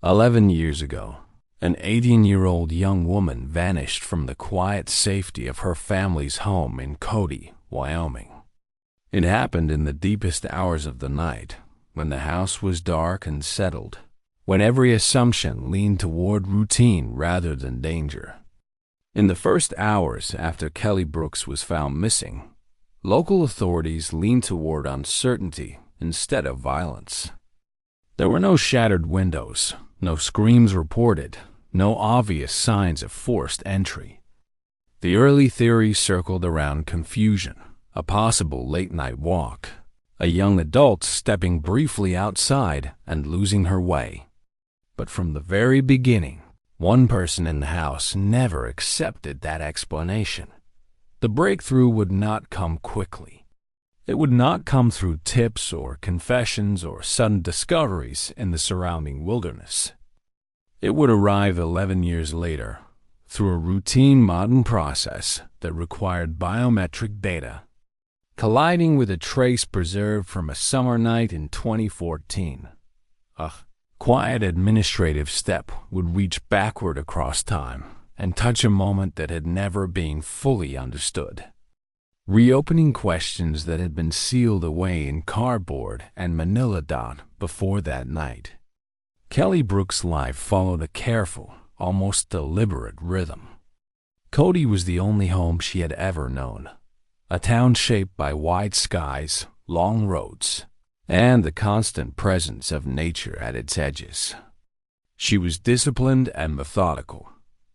11 years ago, an 18-year-old young woman vanished from the quiet safety of her family's home in Cody, Wyoming. It happened in the deepest hours of the night, when the house was dark and settled, when every assumption leaned toward routine rather than danger. In the first hours after Kelly Brooks was found missing, local authorities leaned toward uncertainty instead of violence. There were no shattered windows, no screams reported, no obvious signs of forced entry. The early theory circled around confusion, a possible late-night walk, a young adult stepping briefly outside and losing her way. But from the very beginning, one person in the house never accepted that explanation. The breakthrough would not come quickly. It would not come through tips or confessions or sudden discoveries in the surrounding wilderness. It would arrive 11 years later, through a routine modern process that required biometric data, colliding with a trace preserved from a summer night in 2014. A quiet administrative step would reach backward across time and touch a moment that had never been fully understood, reopening questions that had been sealed away in cardboard and manila dot before that night. Kelly Brooks' life followed a careful, almost deliberate rhythm. Cody was the only home she had ever known, a town shaped by wide skies, long roads, and the constant presence of nature at its edges. She was disciplined and methodical,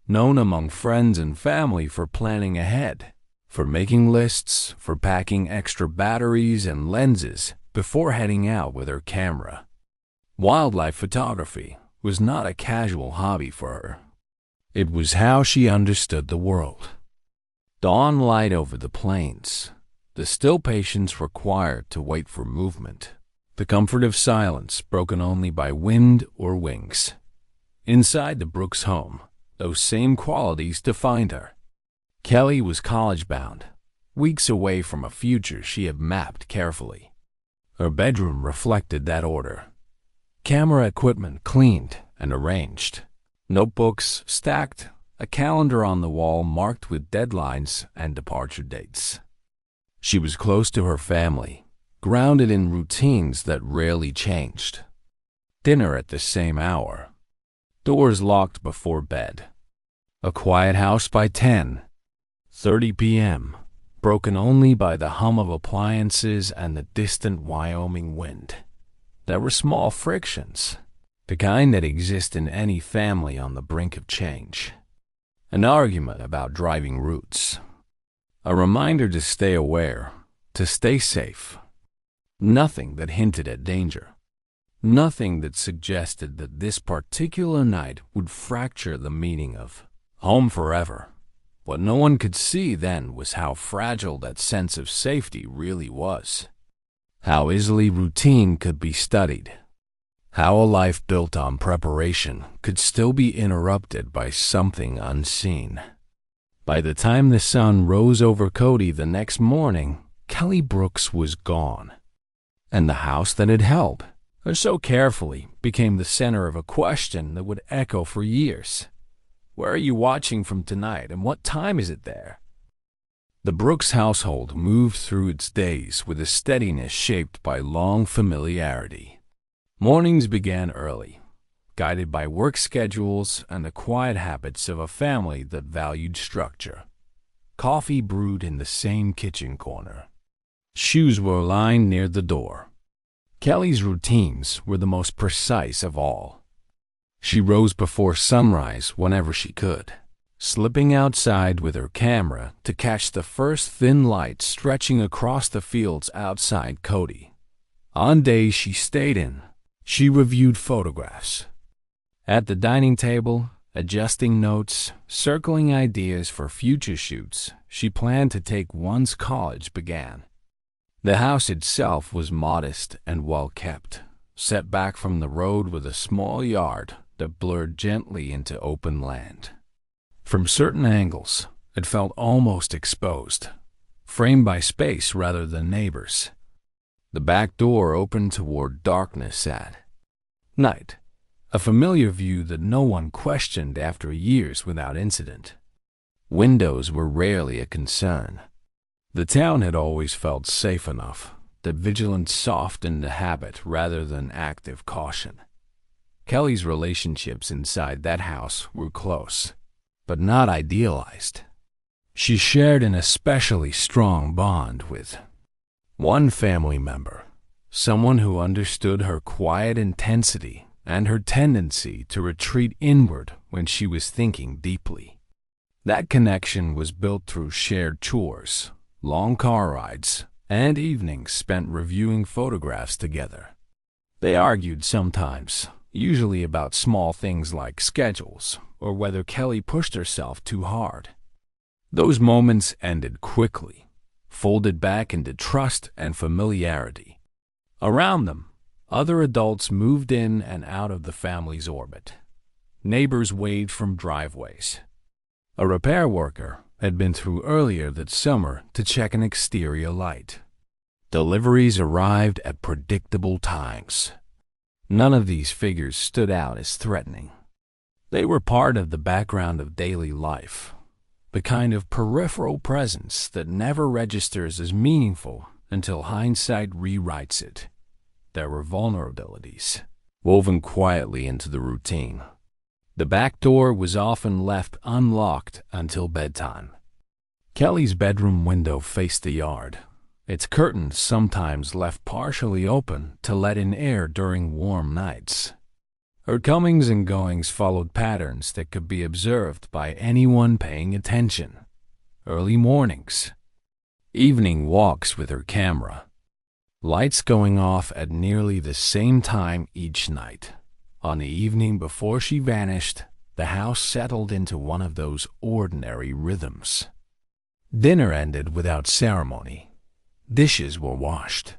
known among friends and family for planning ahead, for making lists, for packing extra batteries and lenses before heading out with her camera. Wildlife photography was not a casual hobby for her. It was how she understood the world. Dawn light over the plains, the still patience required to wait for movement, the comfort of silence broken only by wind or wings. Inside the Brooks home, those same qualities defined her. Kelly was college-bound, weeks away from a future she had mapped carefully. Her bedroom reflected that order. Camera equipment cleaned and arranged, notebooks stacked, a calendar on the wall marked with deadlines and departure dates. She was close to her family, grounded in routines that rarely changed. Dinner at the same hour, doors locked before bed. A quiet house by 10:30 p.m., broken only by the hum of appliances and the distant Wyoming wind. There were small frictions, the kind that exist in any family on the brink of change. An argument about driving routes. A reminder to stay aware, to stay safe. Nothing that hinted at danger. Nothing that suggested that this particular night would fracture the meaning of home forever. What no one could see then was how fragile that sense of safety really was. How easily routine could be studied. How a life built on preparation could still be interrupted by something unseen. By the time the sun rose over Cody the next morning, Kelly Brooks was gone. And the house that had held her so carefully became the center of a question that would echo for years. Where are you watching from tonight, and what time is it there? The Brooks household moved through its days with a steadiness shaped by long familiarity. Mornings began early, guided by work schedules and the quiet habits of a family that valued structure. Coffee brewed in the same kitchen corner. Shoes were lined near the door. Kelly's routines were the most precise of all. She rose before sunrise whenever she could, slipping outside with her camera to catch the first thin light stretching across the fields outside Cody. On days she stayed in, she reviewed photographs. At the dining table, adjusting notes, circling ideas for future shoots she planned to take once college began. The house itself was modest and well-kept, set back from the road with a small yard that blurred gently into open land. From certain angles, it felt almost exposed, framed by space rather than neighbors. The back door opened toward darkness at night, a familiar view that no one questioned after years without incident. Windows were rarely a concern. The town had always felt safe enough that vigilance softened the habit rather than active caution. Kelly's relationships inside that house were close, but not idealized. She shared an especially strong bond with one family member, someone who understood her quiet intensity and her tendency to retreat inward when she was thinking deeply. That connection was built through shared chores, long car rides, and evenings spent reviewing photographs together. They argued sometimes, usually about small things like schedules or whether Kelly pushed herself too hard. Those moments ended quickly, folded back into trust and familiarity. Around them, other adults moved in and out of the family's orbit. Neighbors waved from driveways. A repair worker had been through earlier that summer to check an exterior light. Deliveries arrived at predictable times. None of these figures stood out as threatening. They were part of the background of daily life, the kind of peripheral presence that never registers as meaningful until hindsight rewrites it. There were vulnerabilities, woven quietly into the routine. The back door was often left unlocked until bedtime. Kelly's bedroom window faced the yard, its curtains sometimes left partially open to let in air during warm nights. Her comings and goings followed patterns that could be observed by anyone paying attention. Early mornings, evening walks with her camera, lights going off at nearly the same time each night. On the evening before she vanished, the house settled into one of those ordinary rhythms. Dinner ended without ceremony. Dishes were washed.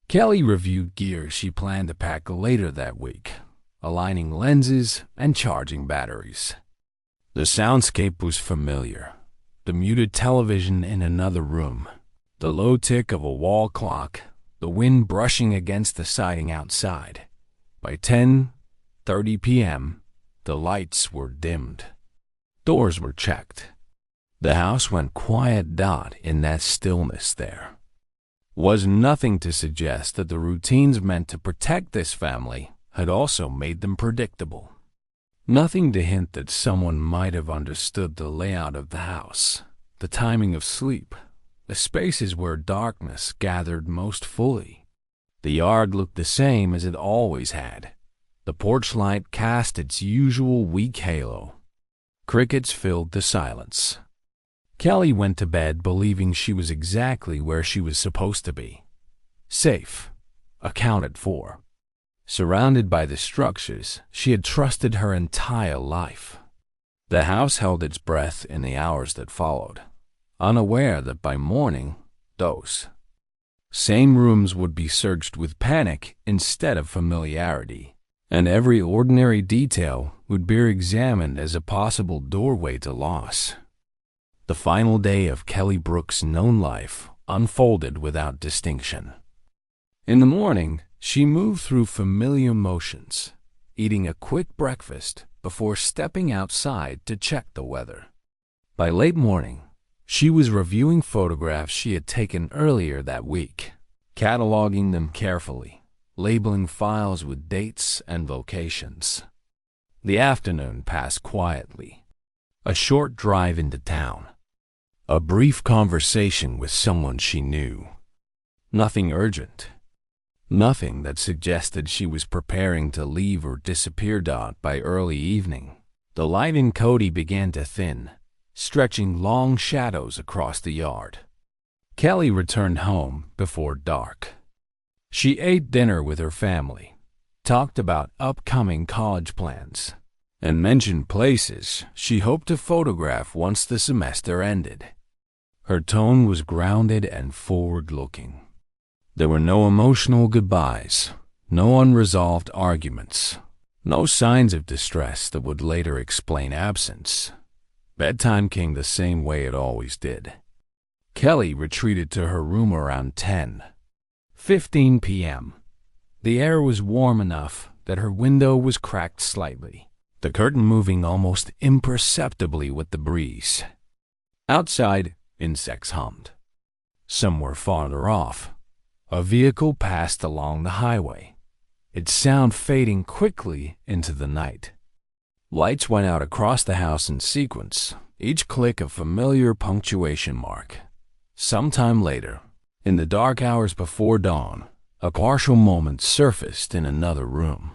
Kelly reviewed gear she planned to pack later that week, aligning lenses and charging batteries. The soundscape was familiar. The muted television in another room, the low tick of a wall clock, the wind brushing against the siding outside. By 10:30 p.m., the lights were dimmed. Doors were checked. The house went quiet in that stillness there. Was nothing to suggest that the routines meant to protect this family had also made them predictable. Nothing to hint that someone might have understood the layout of the house, the timing of sleep, the spaces where darkness gathered most fully. The yard looked the same as it always had. The porch light cast its usual weak halo. Crickets filled the silence. Kelly went to bed believing she was exactly where she was supposed to be. Safe, accounted for, surrounded by the structures she had trusted her entire life. The house held its breath in the hours that followed, unaware that by morning, those same rooms would be searched with panic instead of familiarity, and every ordinary detail would be examined as a possible doorway to loss. The final day of Kelly Brooks' known life unfolded without distinction. In the morning, she moved through familiar motions, eating a quick breakfast before stepping outside to check the weather. By late morning, she was reviewing photographs she had taken earlier that week, cataloging them carefully, labeling files with dates and locations. The afternoon passed quietly. A short drive into town. A brief conversation with someone she knew. Nothing urgent. Nothing that suggested she was preparing to leave or disappear. By early evening, the light in Cody began to thin, stretching long shadows across the yard. Kelly returned home before dark. She ate dinner with her family, talked about upcoming college plans, and mentioned places she hoped to photograph once the semester ended. Her tone was grounded and forward-looking. There were no emotional goodbyes, no unresolved arguments, no signs of distress that would later explain absence. Bedtime came the same way it always did. Kelly retreated to her room around 10:15 p.m. The air was warm enough that her window was cracked slightly, the curtain moving almost imperceptibly with the breeze. Outside, insects hummed. Somewhere farther off, a vehicle passed along the highway, its sound fading quickly into the night. Lights went out across the house in sequence, each click a familiar punctuation mark. Sometime later, in the dark hours before dawn, a partial moment surfaced in another room.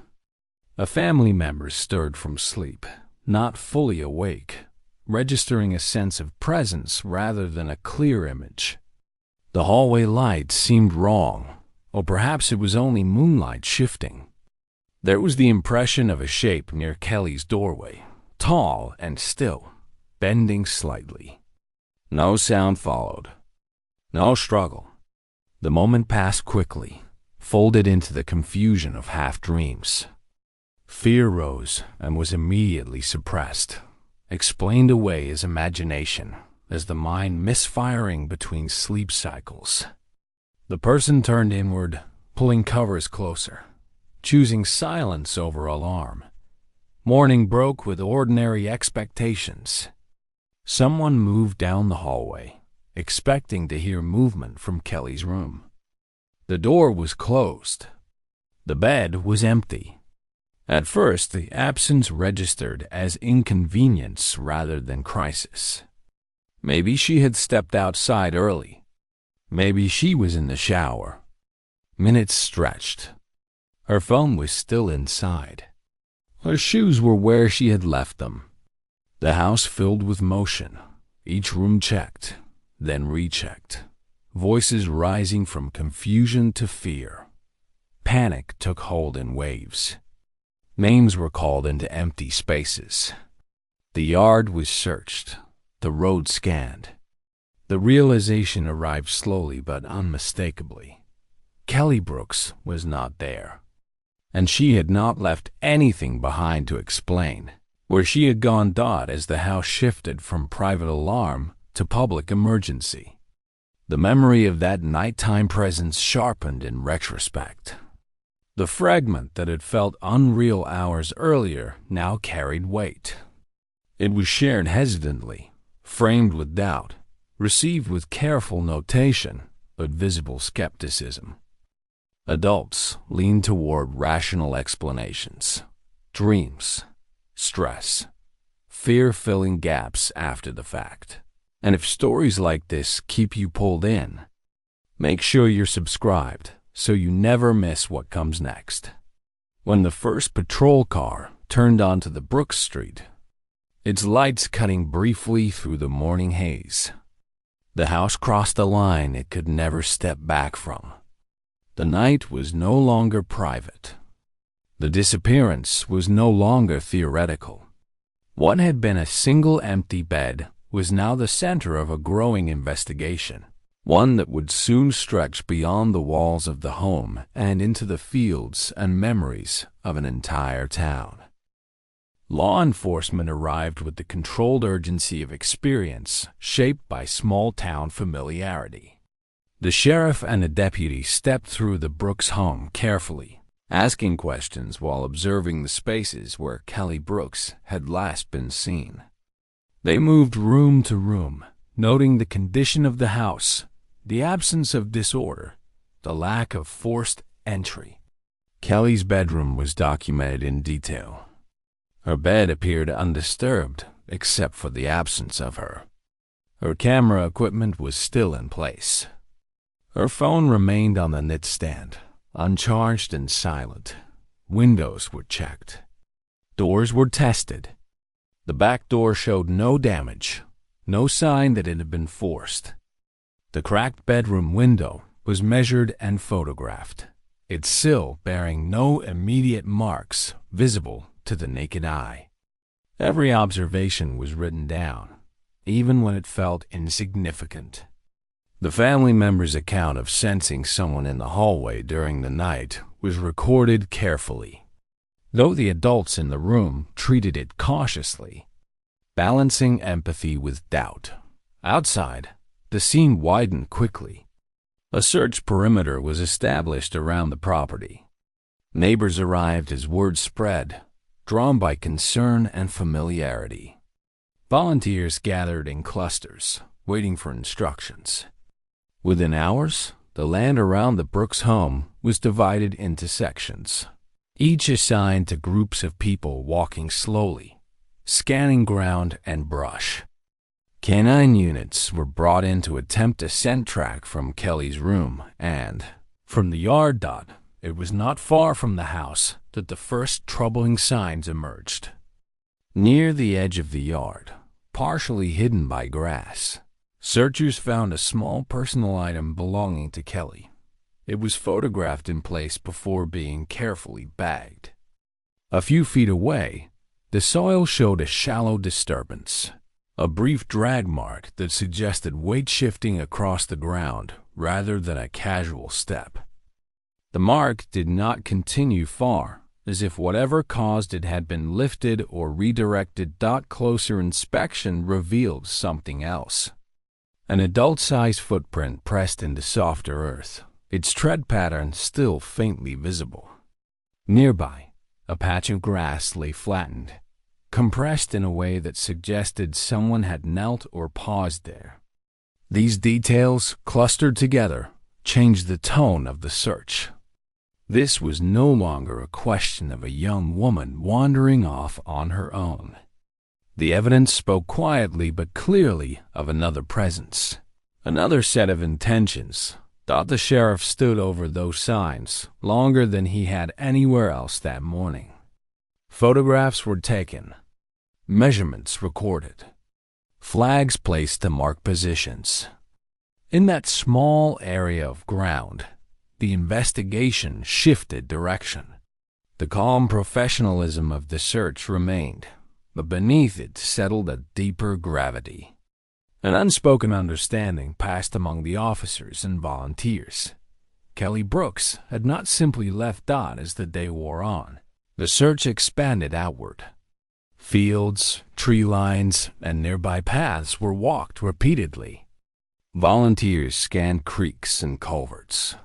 A family member stirred from sleep, not fully awake, registering a sense of presence rather than a clear image. The hallway light seemed wrong, or perhaps it was only moonlight shifting. There was the impression of a shape near Kelly's doorway, tall and still, bending slightly. No sound followed. No struggle. The moment passed quickly, folded into the confusion of half-dreams. Fear rose and was immediately suppressed, explained away as imagination, as the mind misfiring between sleep cycles. The person turned inward, pulling covers closer, choosing silence over alarm. Morning broke with ordinary expectations. Someone moved down the hallway, expecting to hear movement from Kelly's room. The door was closed. The bed was empty. At first, the absence registered as inconvenience rather than crisis. Maybe she had stepped outside early. Maybe she was in the shower. Minutes stretched. Her phone was still inside. Her shoes were where she had left them. The house filled with motion, each room checked, then rechecked, voices rising from confusion to fear. Panic took hold in waves. Names were called into empty spaces. The yard was searched, the road scanned. The realization arrived slowly but unmistakably. Kelly Brooks was not there, and she had not left anything behind to explain. Where she had gone as the house shifted from private alarm to public emergency. The memory of that nighttime presence sharpened in retrospect. The fragment that had felt unreal hours earlier now carried weight. It was shared hesitantly, framed with doubt, received with careful notation, but visible skepticism. Adults leaned toward rational explanations, dreams, stress, fear filling gaps after the fact. And if stories like this keep you pulled in, make sure you're subscribed so you never miss what comes next. When the first patrol car turned onto the Brooks Street, its lights cutting briefly through the morning haze, the house crossed a line it could never step back from. The night was no longer private. The disappearance was no longer theoretical. What had been a single empty bed was now the center of a growing investigation, one that would soon stretch beyond the walls of the home and into the fields and memories of an entire town. Law enforcement arrived with the controlled urgency of experience shaped by small-town familiarity. The sheriff and a deputy stepped through the Brooks home carefully, asking questions while observing the spaces where Kelly Brooks had last been seen. They moved room to room, noting the condition of the house, the absence of disorder, the lack of forced entry. Kelly's bedroom was documented in detail. Her bed appeared undisturbed except for the absence of her. Her camera equipment was still in place. Her phone remained on the nightstand, uncharged and silent. Windows were checked. Doors were tested. The back door showed no damage, no sign that it had been forced. The cracked bedroom window was measured and photographed, its sill bearing no immediate marks visible to the naked eye. Every observation was written down, even when it felt insignificant. The family member's account of sensing someone in the hallway during the night was recorded carefully, though the adults in the room treated it cautiously, balancing empathy with doubt. Outside, the scene widened quickly. A search perimeter was established around the property. Neighbors arrived as word spread, drawn by concern and familiarity. Volunteers gathered in clusters, waiting for instructions. Within hours, the land around the Brooks home was divided into sections, each assigned to groups of people walking slowly, scanning ground and brush. Canine units were brought in to attempt a scent track from Kelly's room, and from the yard. It was not far from the house that the first troubling signs emerged. Near the edge of the yard, partially hidden by grass, searchers found a small personal item belonging to Kelly. It was photographed in place before being carefully bagged. A few feet away, the soil showed a shallow disturbance, a brief drag mark that suggested weight shifting across the ground rather than a casual step. The mark did not continue far, as if whatever caused it had been lifted or redirected. Closer inspection revealed something else. An adult-sized footprint pressed into softer earth, its tread pattern still faintly visible. Nearby, a patch of grass lay flattened, compressed in a way that suggested someone had knelt or paused there. These details, clustered together, changed the tone of the search. This was no longer a question of a young woman wandering off on her own. The evidence spoke quietly but clearly of another presence, another set of intentions. The sheriff stood over those signs longer than he had anywhere else that morning. Photographs were taken, measurements recorded, flags placed to mark positions. In that small area of ground, the investigation shifted direction. The calm professionalism of the search remained, but beneath it settled a deeper gravity. An unspoken understanding passed among the officers and volunteers. Kelly Brooks had not simply left Dot as the day wore on. The search expanded outward. Fields, tree lines, and nearby paths were walked repeatedly. Volunteers scanned creeks and culverts.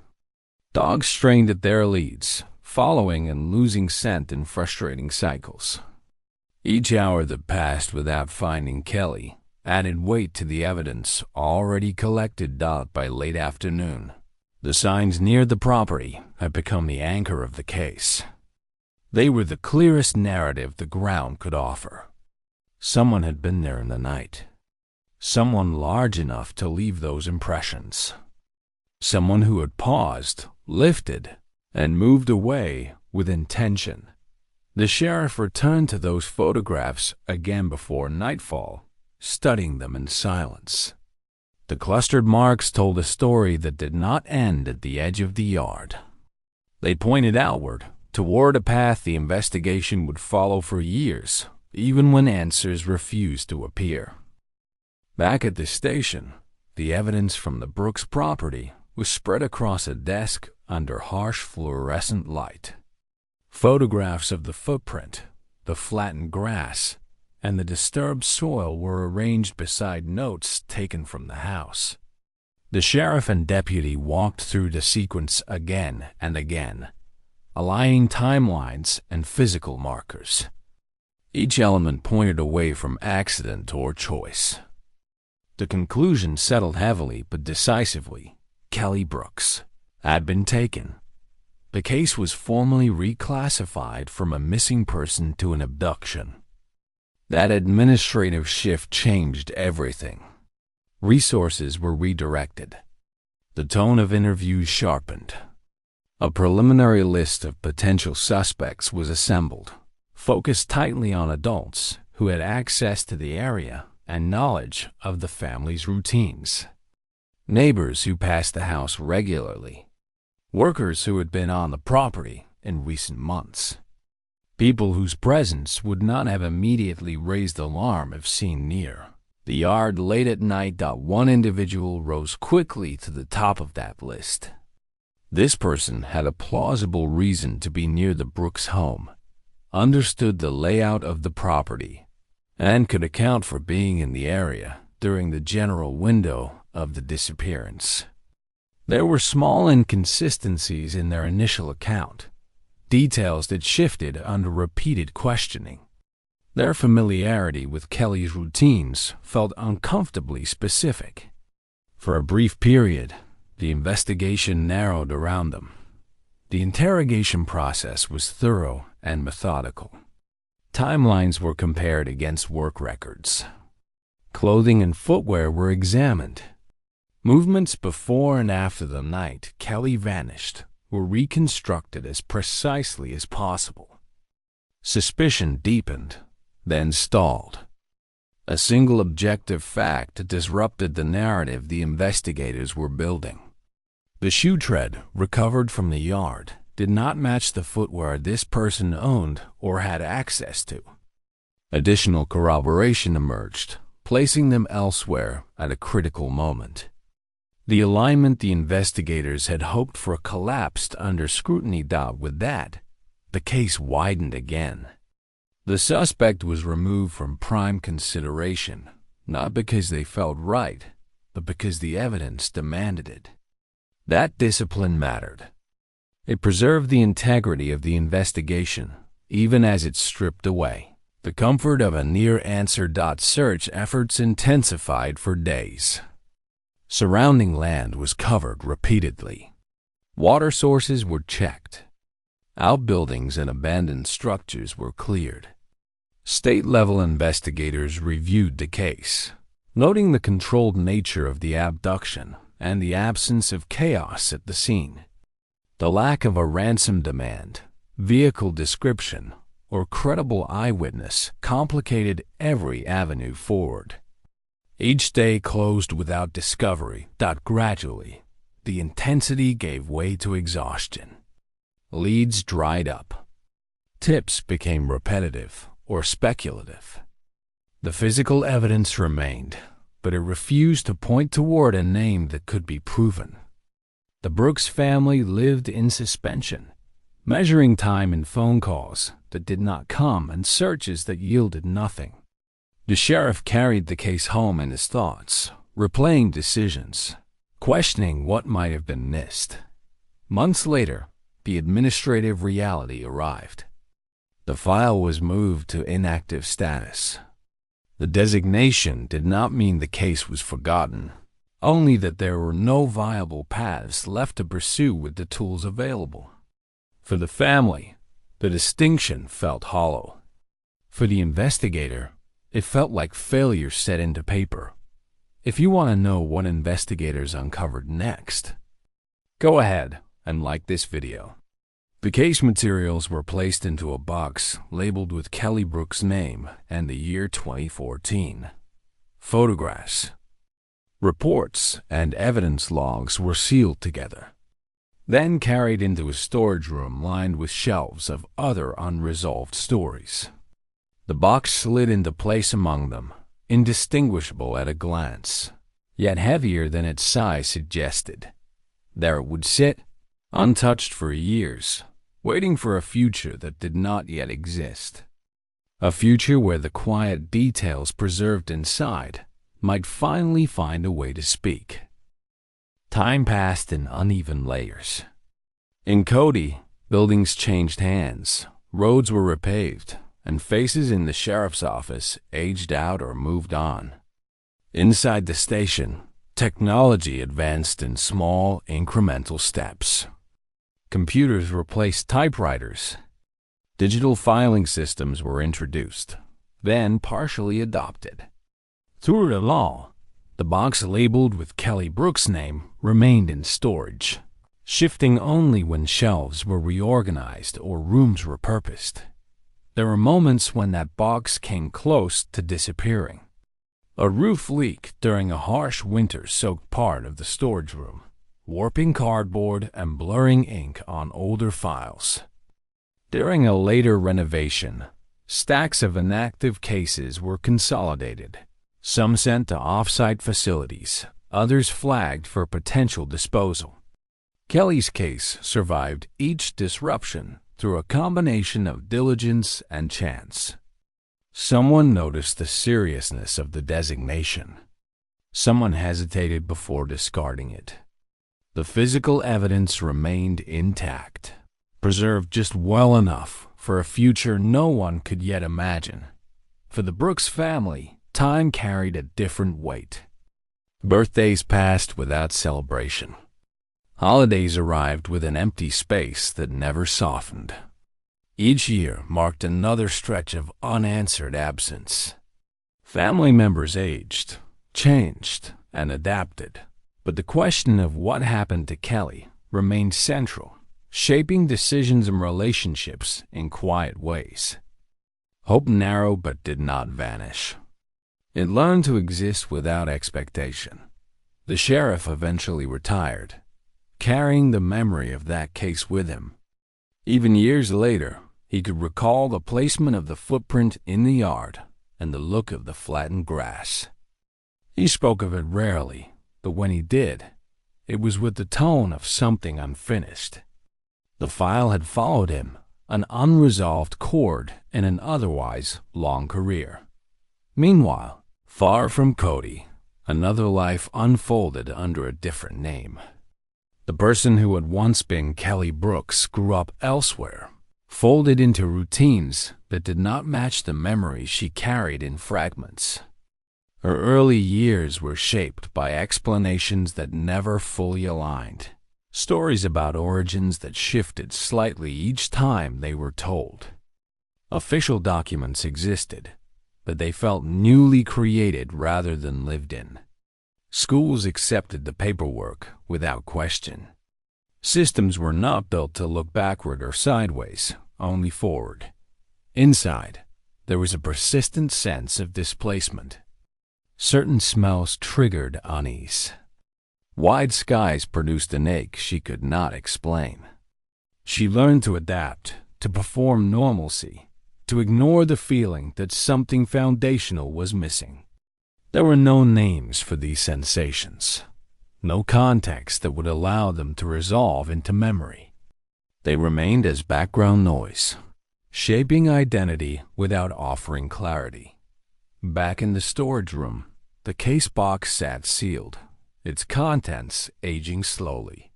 Dogs strained at their leads, following and losing scent in frustrating cycles. Each hour that passed without finding Kelly added weight to the evidence already collected. By late afternoon, the signs near the property had become the anchor of the case. They were the clearest narrative the ground could offer. Someone had been there in the night. Someone large enough to leave those impressions. Someone who had paused, lifted, and moved away with intention. The sheriff returned to those photographs again before nightfall, studying them in silence. The clustered marks told a story that did not end at the edge of the yard. They pointed outward, toward a path the investigation would follow for years, even when answers refused to appear. Back at the station, the evidence from the Brooks property was spread across a desk under harsh fluorescent light. Photographs of the footprint, the flattened grass, and the disturbed soil were arranged beside notes taken from the house. The sheriff and deputy walked through the sequence again and again, aligning timelines and physical markers. Each element pointed away from accident or choice. The conclusion settled heavily but decisively. Kelly Brooks had been taken. The case was formally reclassified from a missing person to an abduction. That administrative shift changed everything. Resources were redirected. The tone of interviews sharpened. A preliminary list of potential suspects was assembled, focused tightly on adults who had access to the area and knowledge of the family's routines. Neighbors who passed the house regularly. Workers who had been on the property in recent months. People whose presence would not have immediately raised alarm if seen near. The yard late at night. One individual rose quickly to the top of that list. This person had a plausible reason to be near the Brooks home, understood the layout of the property, and could account for being in the area during the general window of the disappearance. There were small inconsistencies in their initial account, details that shifted under repeated questioning. Their familiarity with Kelly's routines felt uncomfortably specific. For a brief period, the investigation narrowed around them. The interrogation process was thorough and methodical. Timelines were compared against work records. Clothing and footwear were examined. Movements before and after the night Kelly vanished were reconstructed as precisely as possible. Suspicion deepened, then stalled. A single objective fact disrupted the narrative the investigators were building. The shoe tread recovered from the yard did not match the footwear this person owned or had access to. Additional corroboration emerged, placing them elsewhere at a critical moment. The alignment the investigators had hoped for collapsed under scrutiny. With that, the case widened again. The suspect was removed from prime consideration, not because they felt right, but because the evidence demanded it. That discipline mattered. It preserved the integrity of the investigation, even as it stripped away the comfort of a near-answer. Search efforts intensified for days. Surrounding land was covered repeatedly. Water sources were checked. Outbuildings and abandoned structures were cleared. State-level investigators reviewed the case, noting the controlled nature of the abduction and the absence of chaos at the scene. The lack of a ransom demand, vehicle description, or credible eyewitness complicated every avenue forward. Each day closed without discovery. Gradually, the intensity gave way to exhaustion. Leads dried up. Tips became repetitive or speculative. The physical evidence remained, but it refused to point toward a name that could be proven. The Brooks family lived in suspension, measuring time in phone calls that did not come and searches that yielded nothing. The sheriff carried the case home in his thoughts, replaying decisions, questioning what might have been missed. Months later, the administrative reality arrived. The file was moved to inactive status. The designation did not mean the case was forgotten, only that there were no viable paths left to pursue with the tools available. For the family, the distinction felt hollow. For the investigator, it felt like failure set into paper. If you want to know what investigators uncovered next, go ahead and like this video. The case materials were placed into a box labeled with Kelly Brooks' name and the year 2014. Photographs, reports, and evidence logs were sealed together, then carried into a storage room lined with shelves of other unresolved stories. The box slid into place among them, indistinguishable at a glance, yet heavier than its size suggested. There it would sit, untouched for years, waiting for a future that did not yet exist. A future where the quiet details preserved inside might finally find a way to speak. Time passed in uneven layers. In Cody, buildings changed hands, roads were repaved, and faces in the sheriff's office aged out or moved on. Inside the station, technology advanced in small, incremental steps. Computers replaced typewriters. Digital filing systems were introduced, then partially adopted. Through it all, the box labeled with Kelly Brooks' name remained in storage, shifting only when shelves were reorganized or rooms repurposed. There were moments when that box came close to disappearing. A roof leak during a harsh winter soaked part of the storage room, warping cardboard and blurring ink on older files. During a later renovation, stacks of inactive cases were consolidated, some sent to off-site facilities, others flagged for potential disposal. Kelly's case survived each disruption through a combination of diligence and chance. Someone noticed the seriousness of the designation. Someone hesitated before discarding it. The physical evidence remained intact, preserved just well enough for a future no one could yet imagine. For the Brooks family, time carried a different weight. Birthdays passed without celebration. Holidays arrived with an empty space that never softened. Each year marked another stretch of unanswered absence. Family members aged, changed, and adapted, but the question of what happened to Kelly remained central, shaping decisions and relationships in quiet ways. Hope narrowed but did not vanish. It learned to exist without expectation. The sheriff eventually retired, carrying the memory of that case with him. Even years later, he could recall the placement of the footprint in the yard and the look of the flattened grass. He spoke of it rarely, but when he did, it was with the tone of something unfinished. The file had followed him, an unresolved chord in an otherwise long career. Meanwhile, far from Cody, another life unfolded under a different name. The person who had once been Kelly Brooks grew up elsewhere, folded into routines that did not match the memories she carried in fragments. Her early years were shaped by explanations that never fully aligned, stories about origins that shifted slightly each time they were told. Official documents existed, but they felt newly created rather than lived in. Schools accepted the paperwork without question. Systems were not built to look backward or sideways, only forward. Inside, there was a persistent sense of displacement. Certain smells triggered unease. Wide skies produced an ache she could not explain. She learned to adapt, to perform normalcy, to ignore the feeling that something foundational was missing. There were no names for these sensations, no context that would allow them to resolve into memory. They remained as background noise, shaping identity without offering clarity. Back in the storage room, the case box sat sealed, its contents aging slowly.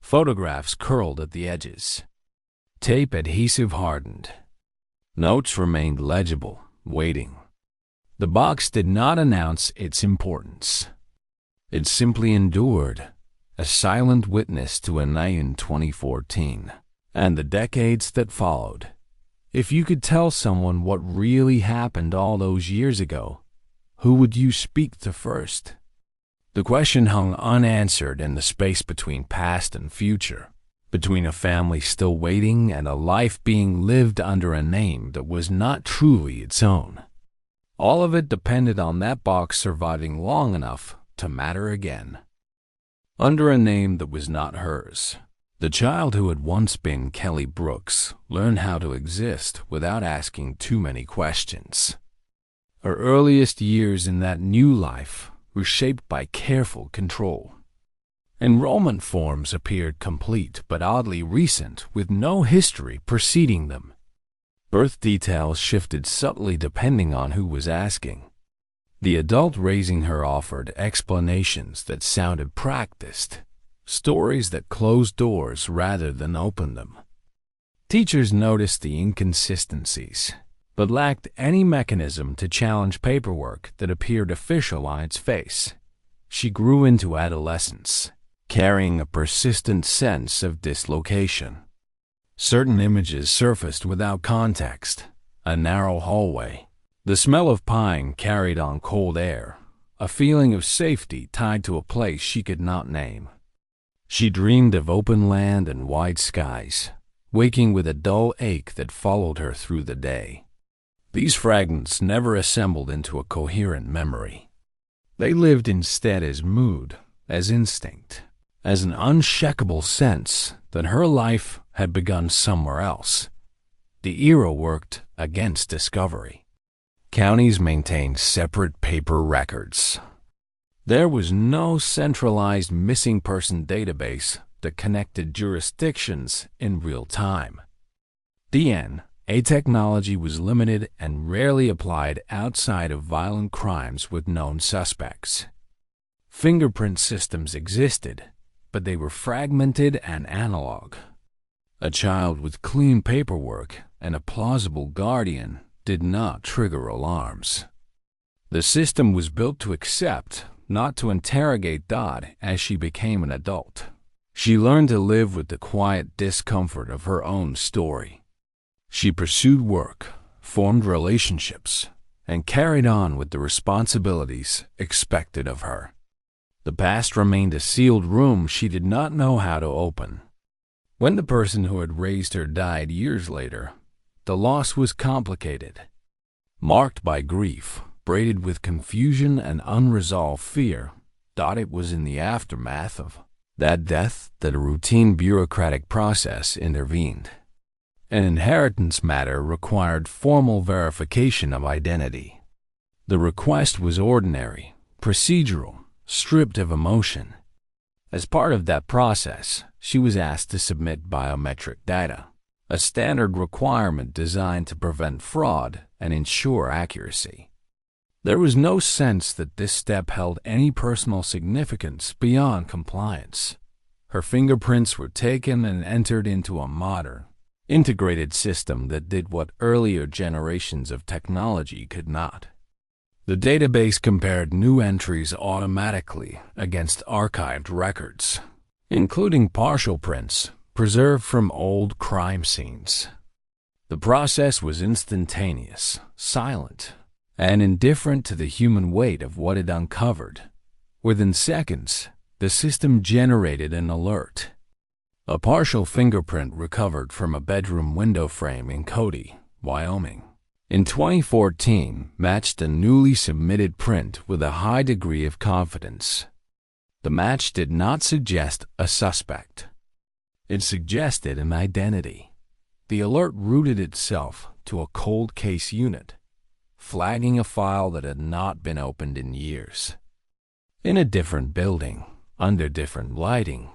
Photographs curled at the edges. Tape adhesive hardened. Notes remained legible, waiting. The box did not announce its importance. It simply endured, a silent witness to a night in 2014 and the decades that followed. If you could tell someone what really happened all those years ago, who would you speak to first? The question hung unanswered in the space between past and future, between a family still waiting and a life being lived under a name that was not truly its own. All of it depended on that box surviving long enough to matter again. Under a name that was not hers, the child who had once been Kelly Brooks learned how to exist without asking too many questions. Her earliest years in that new life were shaped by careful control. Enrollment forms appeared complete but oddly recent, with no history preceding them. Birth details shifted subtly depending on who was asking. The adult raising her offered explanations that sounded practiced, stories that closed doors rather than opened them. Teachers noticed the inconsistencies, but lacked any mechanism to challenge paperwork that appeared official on its face. She grew into adolescence, carrying a persistent sense of dislocation. Certain images surfaced without context: a narrow hallway, the smell of pine carried on cold air, a feeling of safety tied to a place she could not name. She dreamed of open land and wide skies, waking with a dull ache that followed her through the day. These fragments never assembled into a coherent memory. They lived instead as mood, as instinct, as an unshakable sense that her life had begun somewhere else. The era worked against discovery. Counties maintained separate paper records. There was no centralized missing person database that connected jurisdictions in real time. DNA technology was limited and rarely applied outside of violent crimes with known suspects. Fingerprint systems existed, but they were fragmented and analog. A child with clean paperwork and a plausible guardian did not trigger alarms. The system was built to accept, not to interrogate Dot as she became an adult. She learned to live with the quiet discomfort of her own story. She pursued work, formed relationships, and carried on with the responsibilities expected of her. The past remained a sealed room she did not know how to open. When the person who had raised her died years later, the loss was complicated, marked by grief, braided with confusion and unresolved fear. It was in the aftermath of that death that a routine bureaucratic process intervened. An inheritance matter required formal verification of identity. The request was ordinary, procedural, stripped of emotion. As part of that process, she was asked to submit biometric data, a standard requirement designed to prevent fraud and ensure accuracy. There was no sense that this step held any personal significance beyond compliance. Her fingerprints were taken and entered into a modern, integrated system that did what earlier generations of technology could not. The database compared new entries automatically against archived records, including partial prints preserved from old crime scenes. The process was instantaneous, silent, and indifferent to the human weight of what it uncovered. Within seconds, the system generated an alert. A partial fingerprint recovered from a bedroom window frame in Cody, Wyoming, in 2014 matched a newly submitted print with a high degree of confidence. The match did not suggest a suspect. It suggested an identity. The alert rooted itself to a cold case unit, flagging a file that had not been opened in years. In a different building, under different lighting,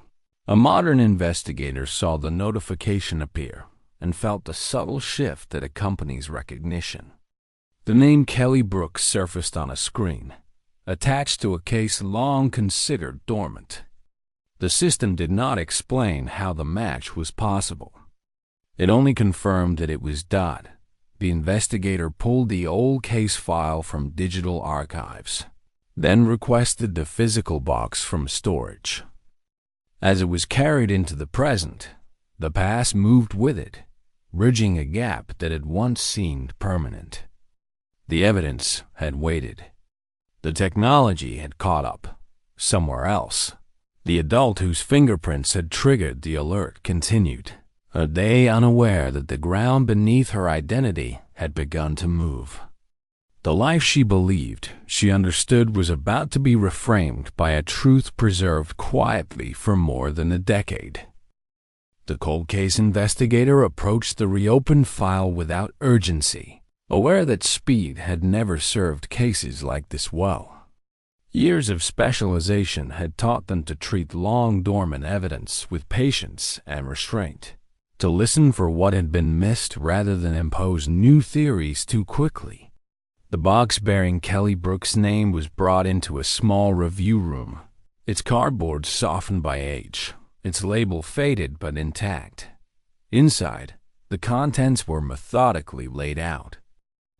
a modern investigator saw the notification appear and felt the subtle shift that accompanies recognition. The name Kelly Brooks surfaced on a screen, attached to a case long considered dormant. The system did not explain how the match was possible. It only confirmed that it was Dot. The investigator pulled the old case file from digital archives, then requested the physical box from storage. As it was carried into the present, the past moved with it, bridging a gap that had once seemed permanent. The evidence had waited. The technology had caught up, somewhere else. The adult whose fingerprints had triggered the alert continued, a day unaware that the ground beneath her identity had begun to move. The life she believed, she understood, was about to be reframed by a truth preserved quietly for more than a decade. The cold case investigator approached the reopened file without urgency, aware that speed had never served cases like this well. Years of specialization had taught them to treat long-dormant evidence with patience and restraint, to listen for what had been missed rather than impose new theories too quickly. The box bearing Kelly Brooks' name was brought into a small review room, its cardboard softened by age, its label faded but intact. Inside, the contents were methodically laid out.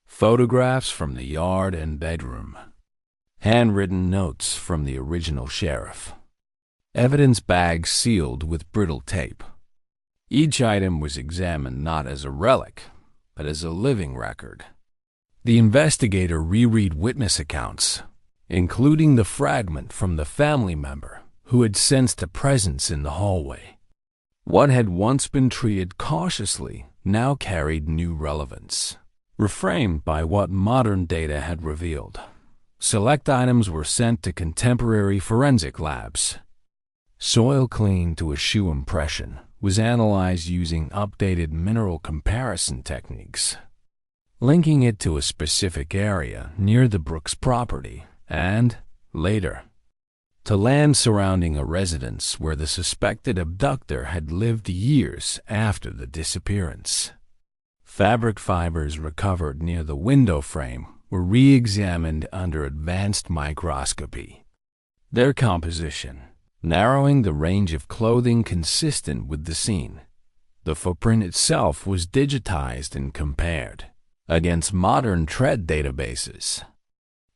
Photographs from the yard and bedroom. Handwritten notes from the original sheriff. Evidence bags sealed with brittle tape. Each item was examined not as a relic, but as a living record. The investigator reread witness accounts, including the fragment from the family member who had sensed a presence in the hallway. What had once been treated cautiously now carried new relevance, reframed by what modern data had revealed. Select items were sent to contemporary forensic labs. Soil cleaned to a shoe impression was analyzed using updated mineral comparison techniques, linking it to a specific area near the Brooks property and, later, to land surrounding a residence where the suspected abductor had lived years after the disappearance. Fabric fibers recovered near the window frame were re-examined under advanced microscopy. Their composition, narrowing the range of clothing consistent with the scene. The footprint itself was digitized and compared against modern tread databases,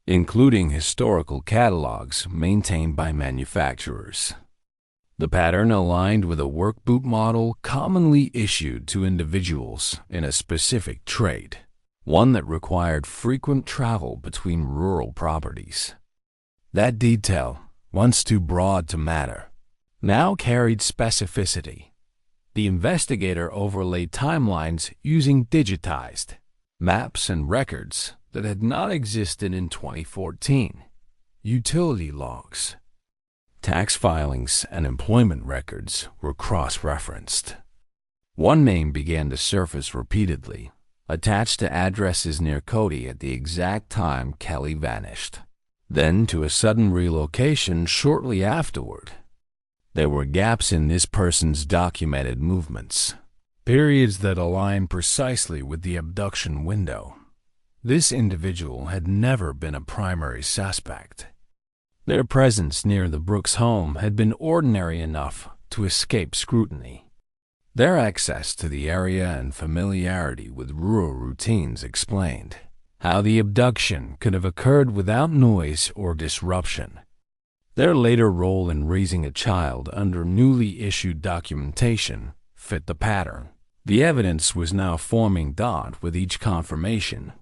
including historical catalogs maintained by manufacturers. The pattern aligned with a work boot model commonly issued to individuals in a specific trade, one that required frequent travel between rural properties. That detail, once too broad to matter, now carried specificity. The investigator overlaid timelines using digitized maps and records that had not existed in 2014, utility logs, tax filings, and employment records were cross-referenced. One name began to surface repeatedly, attached to addresses near Cody at the exact time Kelly vanished, then to a sudden relocation shortly afterward. There were gaps in this person's documented movements, periods that aligned precisely with the abduction window. This individual had never been a primary suspect. Their presence near the Brooks home had been ordinary enough to escape scrutiny. Their access to the area and familiarity with rural routines explained how the abduction could have occurred without noise or disruption. Their later role in raising a child under newly issued documentation fit the pattern. The evidence was now forming with each confirmation.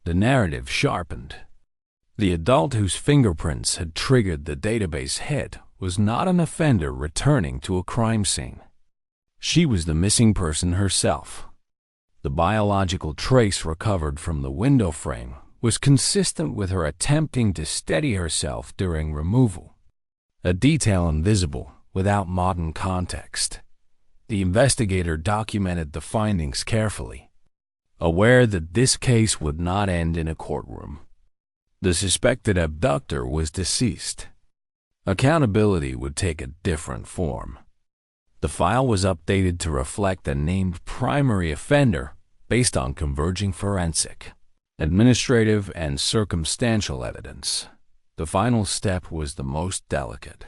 The narrative sharpened. The adult whose fingerprints had triggered the database hit was not an offender returning to a crime scene. She was the missing person herself. The biological trace recovered from the window frame was consistent with her attempting to steady herself during removal, a detail invisible without modern context. The investigator documented the findings carefully, aware that this case would not end in a courtroom. The suspected abductor was deceased. Accountability would take a different form. The file was updated to reflect a named primary offender based on converging forensic, administrative, and circumstantial evidence. The final step was the most delicate.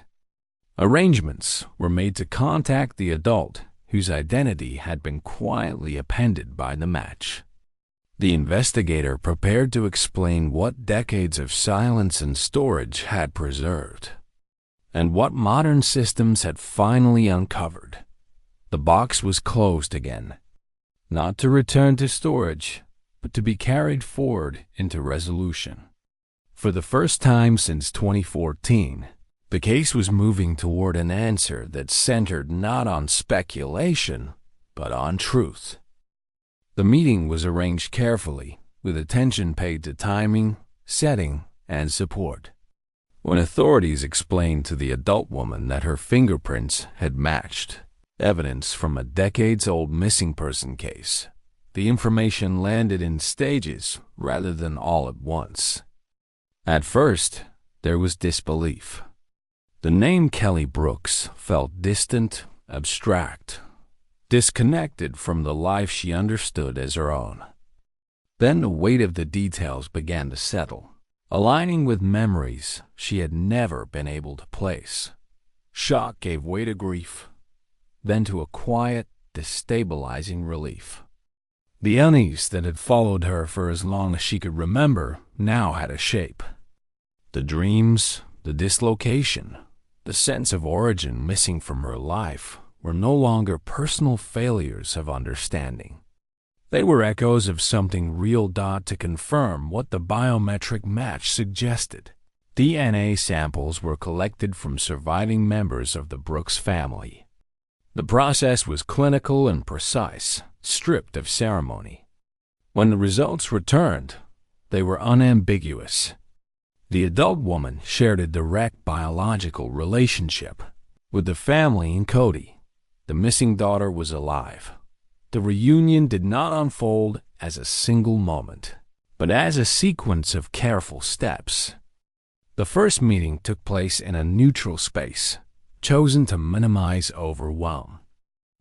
Arrangements were made to contact the adult whose identity had been quietly appended by the match. The investigator prepared to explain what decades of silence and storage had preserved, and what modern systems had finally uncovered. The box was closed again, not to return to storage, but to be carried forward into resolution. For the first time since 2014, the case was moving toward an answer that centered not on speculation, but on truth. The meeting was arranged carefully, with attention paid to timing, setting, and support. When authorities explained to the adult woman that her fingerprints had matched evidence from a decades-old missing person case, the information landed in stages rather than all at once. At first, there was disbelief. The name Kelly Brooks felt distant, abstract, disconnected from the life she understood as her own. Then the weight of the details began to settle, aligning with memories she had never been able to place. Shock gave way to grief, then to a quiet, destabilizing relief. The unease that had followed her for as long as she could remember now had a shape. The dreams, the dislocation, the sense of origin missing from her life were no longer personal failures of understanding. They were echoes of something real. To confirm what the biometric match suggested, DNA samples were collected from surviving members of the Brooks family. The process was clinical and precise, stripped of ceremony. When the results returned, they were unambiguous. The adult woman shared a direct biological relationship with the family in Cody. The missing daughter was alive. The reunion did not unfold as a single moment, but as a sequence of careful steps. The first meeting took place in a neutral space, chosen to minimize overwhelm.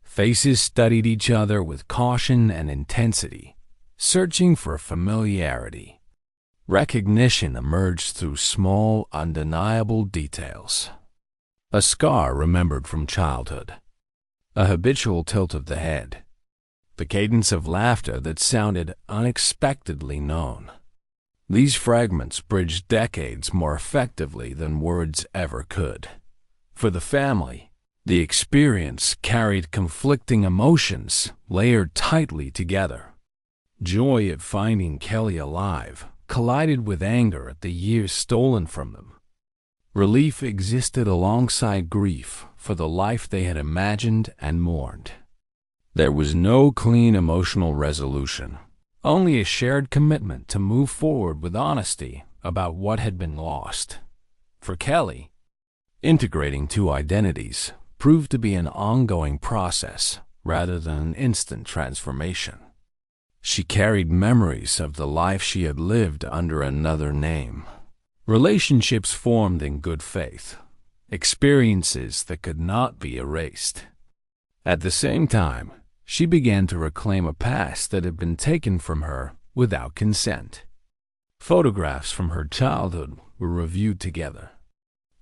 Faces studied each other with caution and intensity, searching for familiarity. Recognition emerged through small, undeniable details. A scar remembered from childhood, a habitual tilt of the head, the cadence of laughter that sounded unexpectedly known. These fragments bridged decades more effectively than words ever could. For the family, the experience carried conflicting emotions layered tightly together. Joy at finding Kelly alive collided with anger at the years stolen from them. Relief existed alongside grief for the life they had imagined and mourned. There was no clean emotional resolution, only a shared commitment to move forward with honesty about what had been lost. For Kelly, integrating two identities proved to be an ongoing process rather than an instant transformation. She carried memories of the life she had lived under another name, relationships formed in good faith, experiences that could not be erased. At the same time, she began to reclaim a past that had been taken from her without consent. Photographs from her childhood were reviewed together,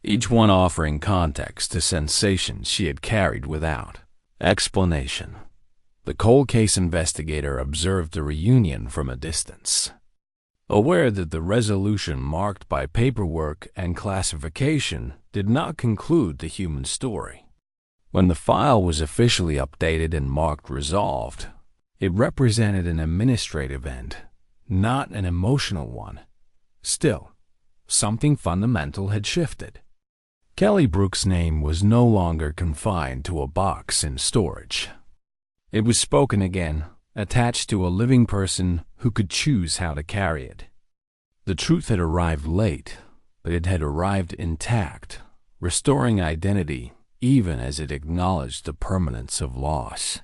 each one offering context to sensations she had carried without explanation. The cold case investigator observed the reunion from a distance, aware that the resolution marked by paperwork and classification did not conclude the human story. When the file was officially updated and marked resolved, it represented an administrative end, not an emotional one. Still, something fundamental had shifted. Kelly Brook's name was no longer confined to a box in storage. It was spoken again, attached to a living person who could choose how to carry it. The truth had arrived late, but it had arrived intact, restoring identity even as it acknowledged the permanence of loss.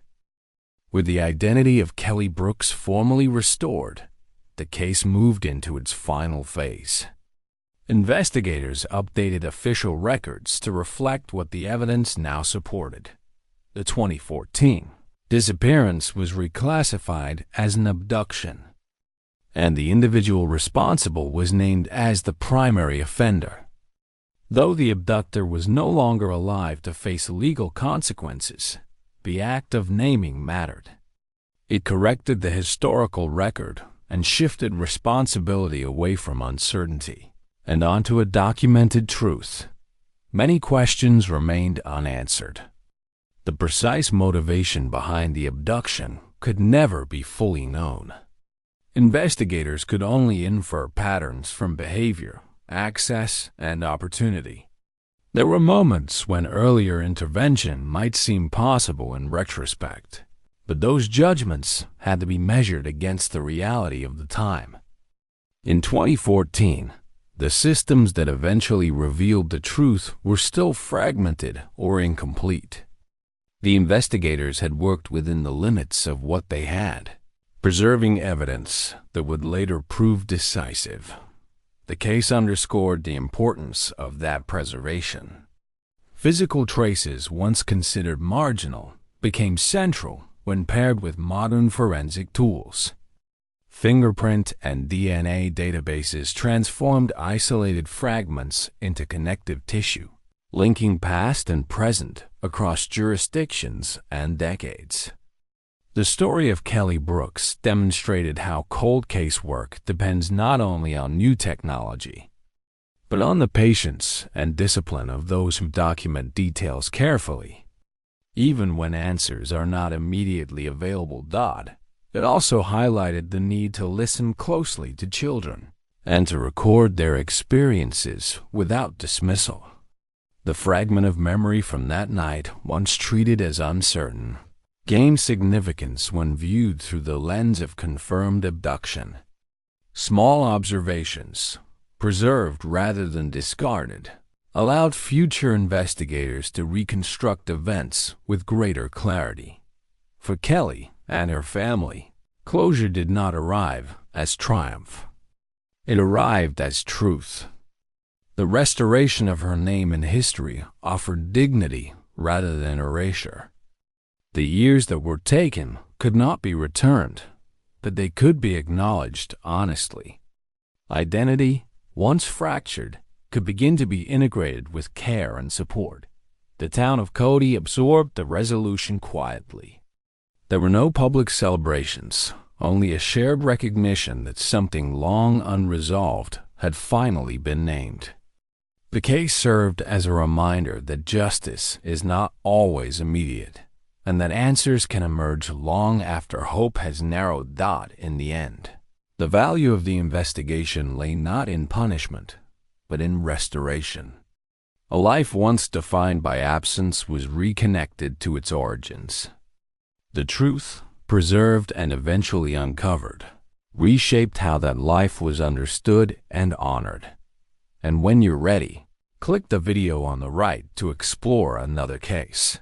With the identity of Kelly Brooks formally restored, the case moved into its final phase. Investigators updated official records to reflect what the evidence now supported. The 2014 disappearance was reclassified as an abduction, and the individual responsible was named as the primary offender. Though the abductor was no longer alive to face legal consequences, the act of naming mattered. It corrected the historical record and shifted responsibility away from uncertainty and onto a documented truth. Many questions remained unanswered. The precise motivation behind the abduction could never be fully known. Investigators could only infer patterns from behavior, access, and opportunity. There were moments when earlier intervention might seem possible in retrospect, but those judgments had to be measured against the reality of the time. In 2014, the systems that eventually revealed the truth were still fragmented or incomplete. The investigators had worked within the limits of what they had, preserving evidence that would later prove decisive. The case underscored the importance of that preservation. Physical traces, once considered marginal, became central when paired with modern forensic tools. Fingerprint and DNA databases transformed isolated fragments into connective tissue, linking past and present across jurisdictions and decades. The story of Kelly Brooks demonstrated how cold case work depends not only on new technology, but on the patience and discipline of those who document details carefully. Even when answers are not immediately available, it also highlighted the need to listen closely to children and to record their experiences without dismissal. The fragment of memory from that night, once treated as uncertain, gained significance when viewed through the lens of confirmed abduction. Small observations, preserved rather than discarded, allowed future investigators to reconstruct events with greater clarity. For Kelly and her family, closure did not arrive as triumph. It arrived as truth. The restoration of her name in history offered dignity rather than erasure. The years that were taken could not be returned, but they could be acknowledged honestly. Identity, once fractured, could begin to be integrated with care and support. The town of Cody absorbed the resolution quietly. There were no public celebrations, only a shared recognition that something long unresolved had finally been named. The case served as a reminder that justice is not always immediate, and that answers can emerge long after hope has narrowed dot in the end. The value of the investigation lay not in punishment, but in restoration. A life once defined by absence was reconnected to its origins. The truth, preserved and eventually uncovered, reshaped how that life was understood and honored. And when you're ready, click the video on the right to explore another case.